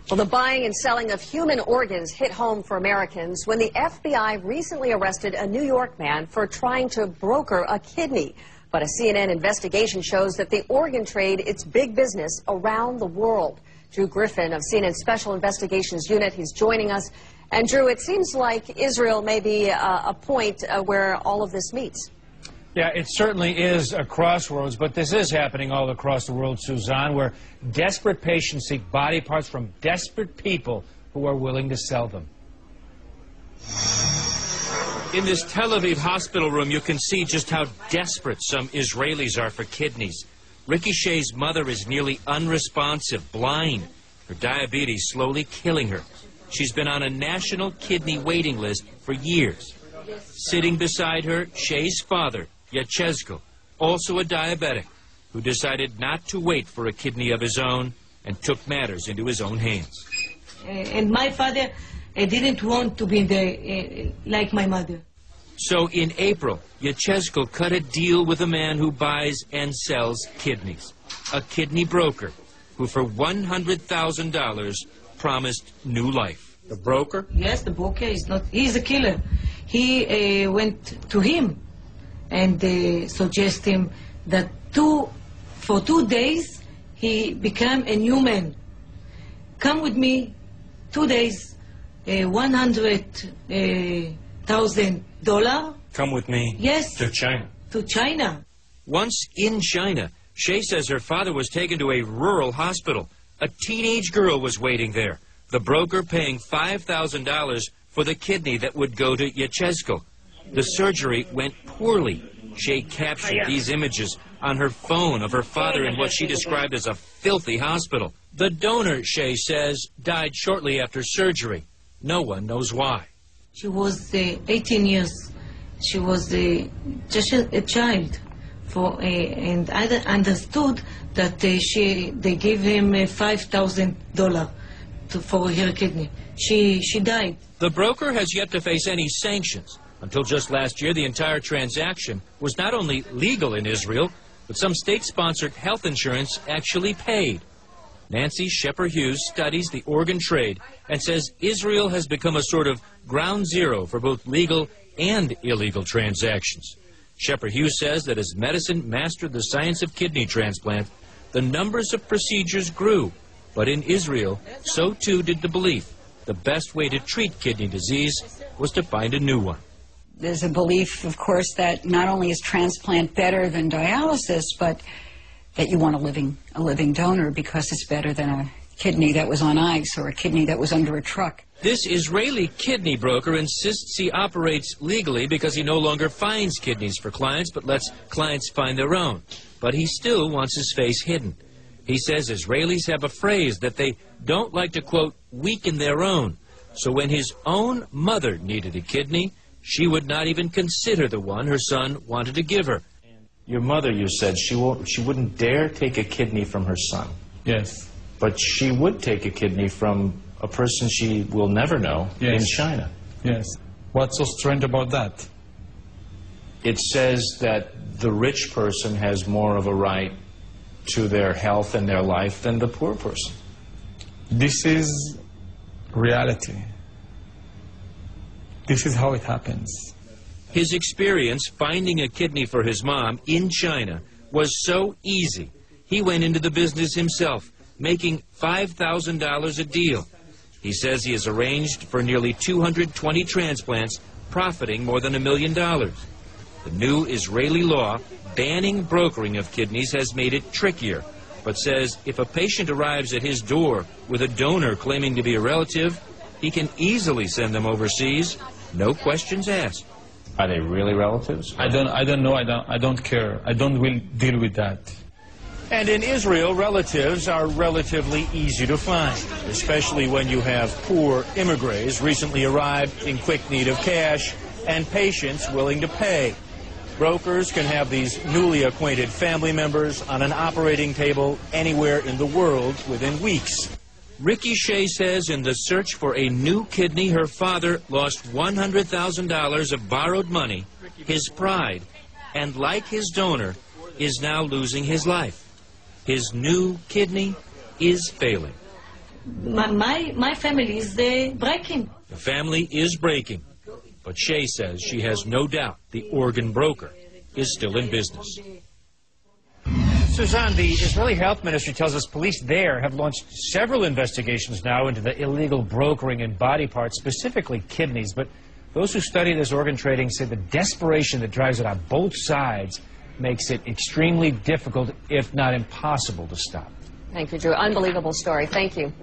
Well, the buying and selling of human organs hit home for Americans when the FBI recently arrested a New York man for trying to broker a kidney. But a CNN investigation shows that the organ trade, it's big business around the world. Drew Griffin of CNN's Special Investigations Unit, he's joining us. And Drew, it seems like Israel may be a point where all of this meets. Yeah, it certainly is a crossroads, but this is happening all across the world, Suzanne, where desperate patients seek body parts from desperate people who are willing to sell them. In this Tel Aviv hospital room, you can see just how desperate some Israelis are for kidneys. Ricky Shea's mother is nearly unresponsive, blind. Her diabetes slowly killing her. She's been on a national kidney waiting list for years. Sitting beside her, Shea's father, Yechezkel, also a diabetic, who decided not to wait for a kidney of his own and took matters into his own hands. And my father didn't want to be like my mother. So in April, Yechezkel cut a deal with a man who buys and sells kidneys, a kidney broker, who for $100,000 promised new life. The broker? Yes, the broker is not, he's a killer. He went to him and suggest him that for 2 days he became a new man. Come with me, 2 days, $100,000. Come with me. Yes. To China. To China. Once in China, Shea says her father was taken to a rural hospital. A teenage girl was waiting there. The broker paying $5,000 for the kidney that would go to Yechezkel. The surgery went poorly. Shea captured these images on her phone of her father in what she described as a filthy hospital. The donor, Shea says, died shortly after surgery. No one knows why. She was 18 years. She was just a child. And I understood that they gave him $5,000 for her kidney. She died. The broker has yet to face any sanctions. Until just last year, the entire transaction was not only legal in Israel, but some state-sponsored health insurance actually paid. Nancy Shepard-Hughes studies the organ trade and says Israel has become a sort of ground zero for both legal and illegal transactions. Shepard-Hughes says that as medicine mastered the science of kidney transplant, the numbers of procedures grew. But in Israel, so too did the belief the best way to treat kidney disease was to find a new one. There's a belief, of course, that not only is transplant better than dialysis, but that you want a living donor because it's better than a kidney that was on ice or a kidney that was under a truck. This Israeli kidney broker insists he operates legally because he no longer finds kidneys for clients, but lets clients find their own. But he still wants his face hidden. He says Israelis have a phrase that they don't like to, quote, weaken their own. So when his own mother needed a kidney, she would not even consider the one her son wanted to give her. Your mother, you said, she wouldn't dare take a kidney from her son. Yes. But she would take a kidney from a person she will never know in China. Yes. What's so strange about that? It says that the rich person has more of a right to their health and their life than the poor person. This is reality. This is how it happens. His experience finding a kidney for his mom in China was so easy. He went into the business himself, making $5,000 a deal. He says he has arranged for nearly 220 transplants, profiting more than $1 million. The new Israeli law banning brokering of kidneys has made it trickier, but says if a patient arrives at his door with a donor claiming to be a relative, he can easily send them overseas, no questions asked. Are they really relatives? I don't know. I don't care. I don't will deal with that. And in Israel, relatives are relatively easy to find, especially when you have poor immigrants recently arrived in quick need of cash and patients willing to pay. Brokers can have these newly acquainted family members on an operating table anywhere in the world within weeks. Ricky Shea says in the search for a new kidney, her father lost $100,000 of borrowed money, his pride, and like his donor, is now losing his life. His new kidney is failing. my family is breaking. The family is breaking, but Shay says she has no doubt the organ broker is still in business. Suzanne, the Israeli health ministry tells us police there have launched several investigations now into the illegal brokering in body parts, specifically kidneys. But those who study this organ trading say the desperation that drives it on both sides makes it extremely difficult, if not impossible, to stop. Thank you, Drew. Unbelievable story. Thank you.